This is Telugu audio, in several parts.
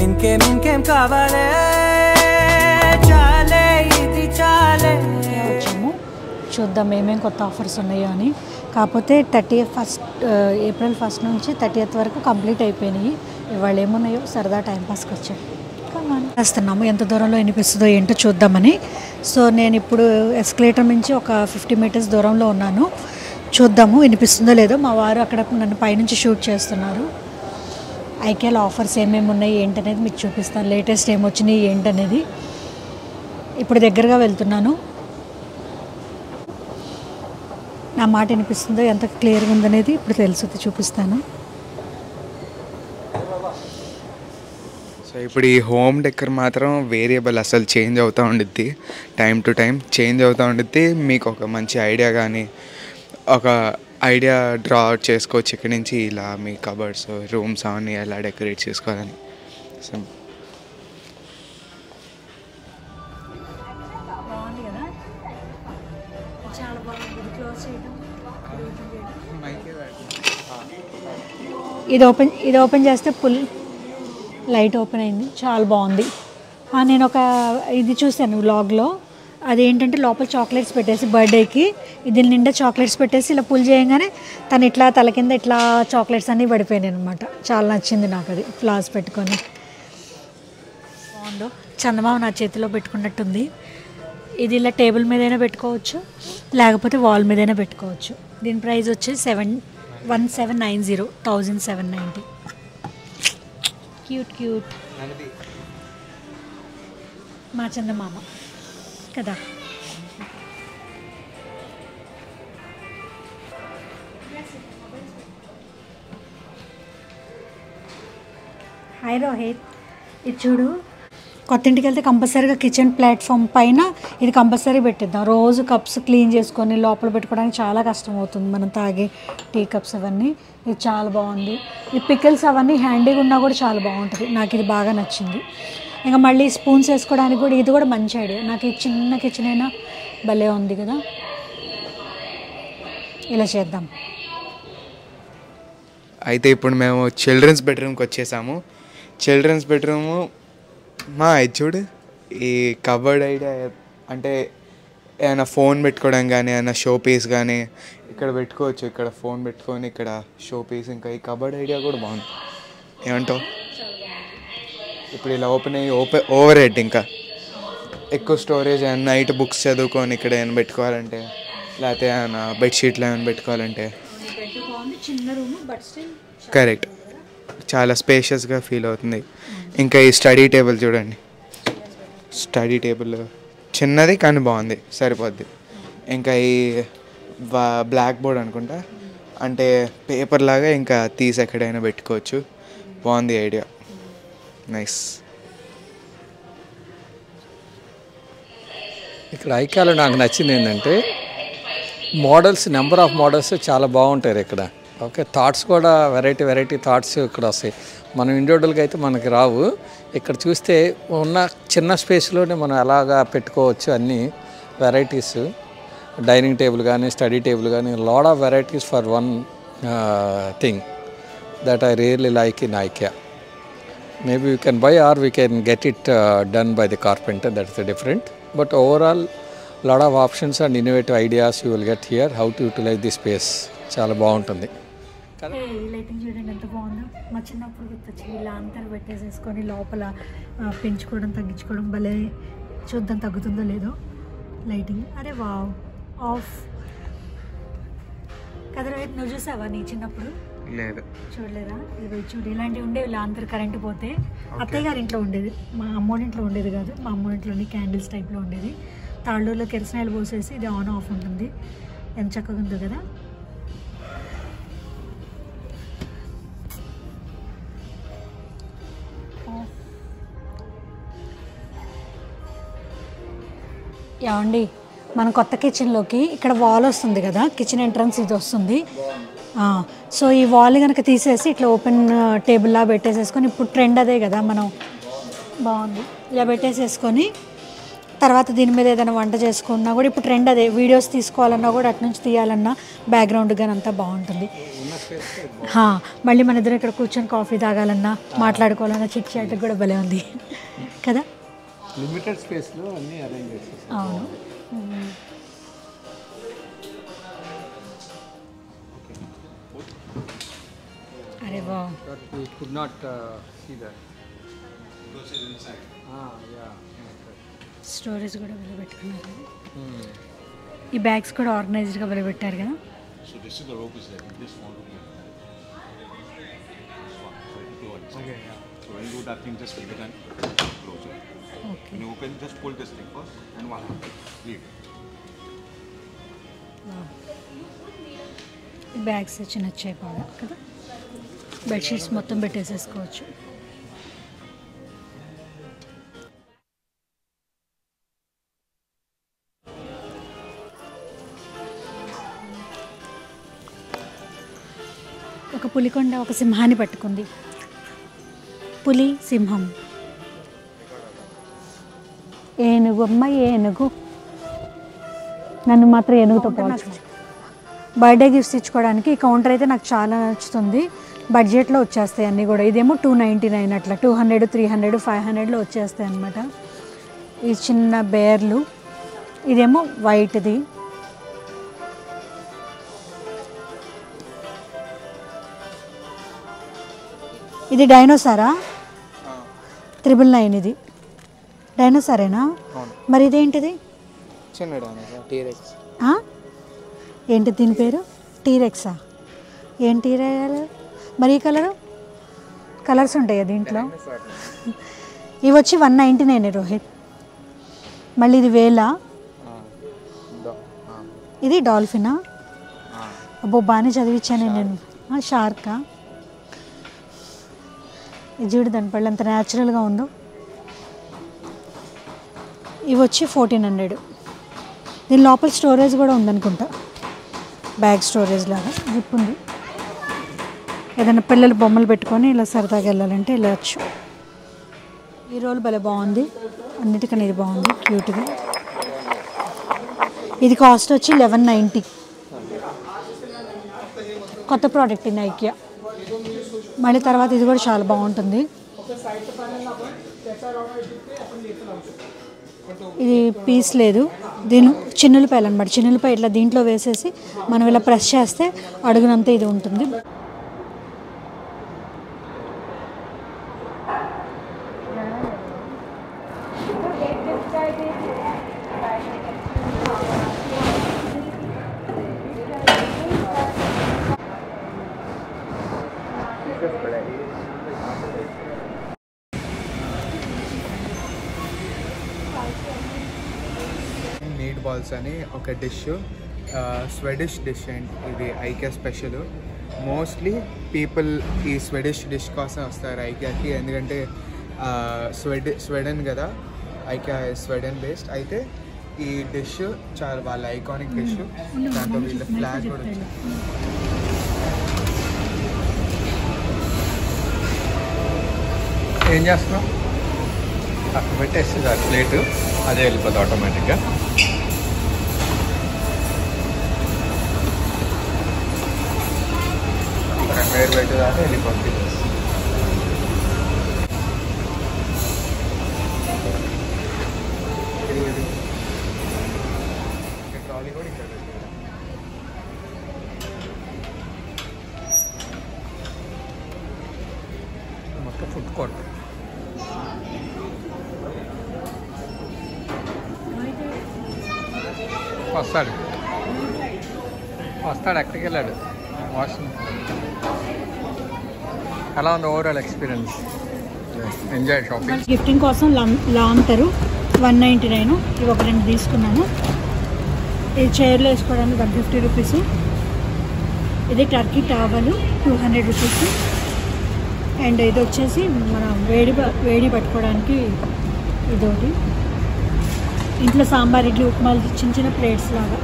ఇంకేం కావాలే చాలే ఇది చాలే. వచ్చాము చూద్దాం ఏమేమి కొత్త ఆఫర్స్ ఉన్నాయో అని. కాకపోతే ఏప్రిల్ 1 నుంచి 30 వరకు కంప్లీట్ అయిపోయినాయి. ఇవాళ ఏమున్నాయో సరదా టైంపాస్కి వచ్చాం. వేస్తున్నాము ఎంత దూరంలో వినిపిస్తుందో ఏంటో చూద్దామని. సో నేను ఇప్పుడు ఎస్కలేటర్ నుంచి ఒక 50 మీటర్స్ దూరంలో ఉన్నాను. చూద్దాము వినిపిస్తుందో లేదో. మా వారు అక్కడ నన్ను పైనుంచి షూట్ చేస్తున్నారు. ఐకేఎల్ ఆఫర్స్ ఏమేమి ఉన్నాయి ఏంటనేది మీకు చూపిస్తాను. లేటెస్ట్ ఏమొచ్చినాయి ఏంటనేది. ఇప్పుడు దగ్గరగా వెళ్తున్నాను. నా మాట వినిపిస్తుందో ఎంత క్లియర్గా ఉందనేది ఇప్పుడు తెలుస్తుంది, చూపిస్తాను. సో ఇప్పుడు ఈ హోమ్ డెకర్ మాత్రం వేరియబుల్, అసలు చేంజ్ అవుతూ ఉండిద్ది, టైం టు టైం చేంజ్ అవుతూ ఉండిద్ది. మీకు ఒక మంచి ఐడియా కానీ ఒక ఐడియా డ్రా అవుట్ చేసుకోవచ్చు ఇక్కడి నుంచి, ఇలా మీ కబర్డ్స్ రూమ్స్ అవన్నీ ఎలా డెకరేట్ చేసుకోవాలని. సో ఇది ఓపెన్ చేస్తే ఫుల్ లైట్ ఓపెన్ అయింది, చాలా బాగుంది. నేను ఒక ఇది చూశాను వ్లాగ్లో. అదేంటంటే లోపల చాక్లెట్స్ పెట్టేసి బర్త్డేకి ఇది నిండా చాక్లెట్స్ పెట్టేసి ఇలా పుల్ చేయగానే తను ఇట్లా తల కింద ఇట్లా చాక్లెట్స్ అన్నీ పడిపోయినాయి అనమాట. చాలా నచ్చింది నాకు అది, ఫ్లవర్స్ పెట్టుకొని బాగుందో. చందమామ నా చేతిలో పెట్టుకున్నట్టుంది. ఇది ఇలా టేబుల్ మీదైనా పెట్టుకోవచ్చు, లేకపోతే వాల్ మీదైనా పెట్టుకోవచ్చు. దీని ప్రైస్ వచ్చి 1790, 1790. క్యూట్ మా చందమామ కదా. హాయ్ రోహిత్, ఇది చూడు. కొత్త ఇంటికి వెళ్తే కంపల్సరీగా కిచెన్ ప్లాట్ఫామ్ పైన ఇది కంపల్సరీ పెట్టిద్దాం. రోజు కప్స్ క్లీన్ చేసుకొని లోపల పెట్టుకోవడానికి చాలా కష్టం అవుతుంది, మనం తాగే టీ కప్స్ అవన్నీ. ఇది చాలా బాగుంది. ఈ పికిల్స్ అవన్నీ హ్యాండీగా ఉన్నా కూడా చాలా బాగుంటుంది. నాకు ఇది బాగా నచ్చింది. ఇంకా మళ్ళీ స్పూన్స్ వేసుకోవడానికి కూడా ఇది కూడా మంచి ఐడియా. నాకు ఈ చిన్న కిచెన్ అయినా భలే ఉంది కదా. ఇలా చేద్దాం. అయితే ఇప్పుడు మేము చిల్డ్రన్స్ బెడ్రూమ్కి వచ్చేసాము. చిల్డ్రన్స్ బెడ్రూము ఇది చూడు, ఈ కబర్డ్ ఐడియా అంటే ఏమైనా ఫోన్ పెట్టుకోవడం కానీ ఏమైనా షో పీస్ కానీ ఇక్కడ పెట్టుకోవచ్చు. ఇక్కడ ఫోన్ పెట్టుకొని ఇక్కడ షో పీస్. ఇంకా ఈ కబర్డ్ ఐడియా కూడా బాగుంది, ఏమంటావు? ఇప్పుడు ఇలా ఓపెన్ అయ్యి ఓవర్ హెడ్, ఇంకా ఎక్కువ స్టోరేజ్. నైట్ బుక్స్ చదువుకొని ఇక్కడ ఏమైనా పెట్టుకోవాలంటే, లేకపోతే ఏమైనా బెడ్షీట్లు ఏమైనా పెట్టుకోవాలంటే కరెక్ట్, చాలా స్పేషియస్గా ఫీల్ అవుతుంది. ఇంకా ఈ స్టడీ టేబుల్ చూడండి, స్టడీ టేబుల్ చిన్నది కానీ బాగుంది, సరిపోద్ది. ఇంకా ఈ బ్లాక్ బోర్డ్ అనుకుంటా, అంటే పేపర్ లాగా ఇంకా తీసి ఎక్కడైనా పెట్టుకోవచ్చు. బాగుంది ఐడియా, నైస్. ఇక్కడ ఐకాలో నాకు నచ్చింది ఏంటంటే మోడల్స్, నెంబర్ ఆఫ్ మోడల్స్ చాలా బాగుంటాయి ఇక్కడ. ఓకే, థాట్స్ కూడా వెరైటీ థాట్స్ ఇక్కడ వస్తాయి. మనం ఇండివిజువల్గా అయితే మనకి రావు. ఇక్కడ చూస్తే ఉన్న చిన్న స్పేస్లోనే మనం ఎలాగా పెట్టుకోవచ్చు అన్ని వెరైటీస్. డైనింగ్ టేబుల్ కానీ స్టడీ టేబుల్ కానీ lot of varieties for one thing that I really like in IKEA. Maybe you can buy or we can get it done by the carpenter, that's different. But overall, lot of options and innovative ideas you will get here, how to utilize this space. చాలా బాగుంటుంది. లైటింగ్ చూడండి ఎంత బాగుందో. మా చిన్నప్పుడు గుర్తొచ్చింది. ఇలా అంతా పెట్టేసేసుకొని లోపల పెంచుకోవడం తగ్గించుకోవడం భలే. చూద్దాం తగ్గుతుందో లేదో లైటింగ్. అరే వావ్, ఆఫ్ కదా. నువ్వు చూసావా నీ చిన్నప్పుడు? లేదు, చూడలేదా? ఇది చూడు, ఇలాంటివి ఉండేవి. ఇలా అందరు కరెంటు పోతే అత్తయ్య గారి ఇంట్లో ఉండేది, మా అమ్మోడింట్లో ఉండేది కాదు. మా అమ్మోడింట్లోని క్యాండిల్స్ టైప్లో ఉండేది. తాళ్ళూరులో కిరసనాయిలు పోసేసి ఇది ఆన్ ఆఫ్ ఉంటుంది. ఎంత చక్కగా ఉందో కదా. ఏమండి, మన కొత్త కిచెన్లోకి ఇక్కడ వాల్ వస్తుంది కదా, కిచెన్ ఎంట్రన్స్ ఇది వస్తుంది. సో ఈ వాల్ కనుక తీసేసి ఇట్లా ఓపెన్ టేబుల్లా పెట్టేసేసుకొని, ఇప్పుడు ట్రెండ్ అదే కదా మనం, బాగుంది ఇలా పెట్టేసేసుకొని తర్వాత దీని మీద ఏదైనా వంట చేసుకున్నా కూడా ఇప్పుడు ట్రెండ్ అదే, వీడియోస్ తీసుకోవాలన్నా కూడా అటు నుంచి తీయాలన్నా బ్యాక్గ్రౌండ్ కానీ అంతా బాగుంటుంది. మళ్ళీ మన ఇద్దరు ఇక్కడ కూర్చొని కాఫీ తాగాలన్నా మాట్లాడుకోవాలన్నా చిట్ చాట్ కూడా భలే ఉంది కదా. లిమిటెడ్ స్పేస్లో అన్నీ అరేంజ్ చేస్తాం. అవును. అరే వా, could not see that. Storage కూడా వెలబెట్టుకున్నారు. ఈ బ్యాగ్స్ కూడా ఆర్గనైజ్డ్గా వెలబెట్టారు కదా. So this is the rope is there. This one rope here. This one. So it closes. Okay, yeah. So when you do that thing, just keep it and close it. Okay. When you open, just pull this thing first and one hand. Leave it. ఈ బ్యాగ్స్ చిన్న వచ్చాయి బాగా కదా. బెడ్షీట్స్ మొత్తం పెట్టేసేసుకోవచ్చు. ఒక పులికొండ ఒక సింహాన్ని పట్టుకుంది. పులి సింహం. ఏనుగు అమ్మ ఏనుగు, నన్ను మాత్రం ఏనుగుతో పోల్చు. బర్త్డే గిఫ్ట్స్ ఇచ్చుకోవడానికి ఈ కౌంటర్ అయితే నాకు చాలా నచ్చుతుంది. బడ్జెట్లో వచ్చేస్తాయి అన్నీ కూడా. ఇదేమో 299 అట్లా 200, 300, 500లో వచ్చేస్తాయి అన్నమాట. ఈ చిన్న బేర్లు, ఇదేమో వైట్ది. ఇది డైనోసారా? 999 ఇది డైనోసారేనా? మరి ఇదేంటిది? చిన్న డైనోసార్, టీరెక్స్. ఏంటి దీని పేరు? టీరెక్సా? ఏం టీరెక్స్? మరి ఈ కలర్స్ ఉంటాయా దీంట్లో? ఇవి వచ్చి 199 రోహిత్. మళ్ళీ ఇది వేలా? ఇది డాల్ఫినా? అబ్బో బాగానే చదివించాను నేను. షార్కా? ఇది చూడు దాని పళ్ళు ఎంత న్యాచురల్గా ఉందో. ఇవి వచ్చి 1400. దీని లోపల స్టోరేజ్ కూడా ఉందనుకుంటా, బ్యాగ్ స్టోరేజ్ లాగా. జిప్ ఉంది. ఏదైనా పిల్లలు బొమ్మలు పెట్టుకొని ఇలా సరదాగా వెళ్ళాలంటే వెళ్ళచ్చు. ఈ రోల్ భలే బాగుంది, అన్నిటికన్నా ఇది బాగుంది, క్యూట్గా. ఇది కాస్ట్ వచ్చి 1190. కొత్త ప్రోడక్ట్ ఇది ఐకియా. మళ్ళీ తర్వాత ఇది కూడా చాలా బాగుంటుంది. ఇది పీస్ లేదు, దీని చిన్నులపాయలు అనమాట. చిన్నులపాయ ఇట్లా దీంట్లో వేసేసి మనం ఇలా ప్రెస్ చేస్తే అడుగునంతా ఇది ఉంటుంది. మీట్ బాల్స్ అని ఒక డిష్, స్వెడిష్ డిష్ అండ్ ఇది ఐకియా స్పెషల్. మోస్ట్లీ పీపుల్ ఈ స్వెడిష్ డిష్ కోసం వస్తారు ఐకియాకి, ఎందుకంటే స్వెడన్ కదా, ఐకియా స్వెడన్ బేస్డ్. అయితే ఈ డిష్ చాలా వాళ్ళ ఐకానిక్ డిష్, దాంట్లో వీళ్ళ ఫ్లాగ్ కూడా వచ్చింది. ఏం చేస్తున్నాం? అక్కడ పెట్టేస్తుంది ఆ ప్లేటు, అదే వెళ్ళిపోతుంది ఆటోమేటిక్గా. వేరు పెట్టేదాకా వెళ్ళిపోతుంది. ట్రాలీ కూడా ఇక్కడ మొత్తం ఫుడ్ కోర్ట్. వస్తాడు ఎక్కడికి వెళ్ళాడు? వాషింగ్. ఎలా ఉంది overall experience? Enjoy shopping. Gifting కోసం లాంతరు 199. ఇవి ఒక 2 తీసుకున్నాను. ఇది చైర్లో వేసుకోవడానికి 150 రూపీస్. ఇది టర్కీ టవల్ 200 రూపీస్. అండ్ ఇది వచ్చేసి మనం వేడి పట్టుకోవడానికి ఇదొకటి. ఇంట్లో సాంబార్, ఇడ్లీ, ఉప్మాలు చిన్న చిన్న ప్లేట్స్ లాగా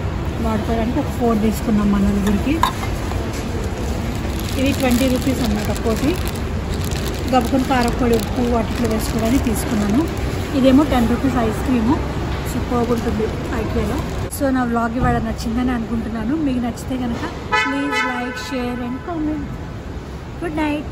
వాడుకోవడానికి ఒక 4 తీసుకున్నాం మన నలుగురికి. ఇది 20 రూపీస్ అన్నమాట ఒక్కోటి. గబుకొని కారపొడి, ఉప్పు వాటిలో వేసుకోవడానికి తీసుకున్నాను. ఇదేమో 10 రూపీస్ ఐస్ క్రీము, సూపర్గా ఉంటుంది ఐకియాలో. సో నా వ్లాగ్ ఇవాళ నచ్చిందని అనుకుంటున్నాను. మీకు నచ్చితే కనుక please like, share and comment. Good night.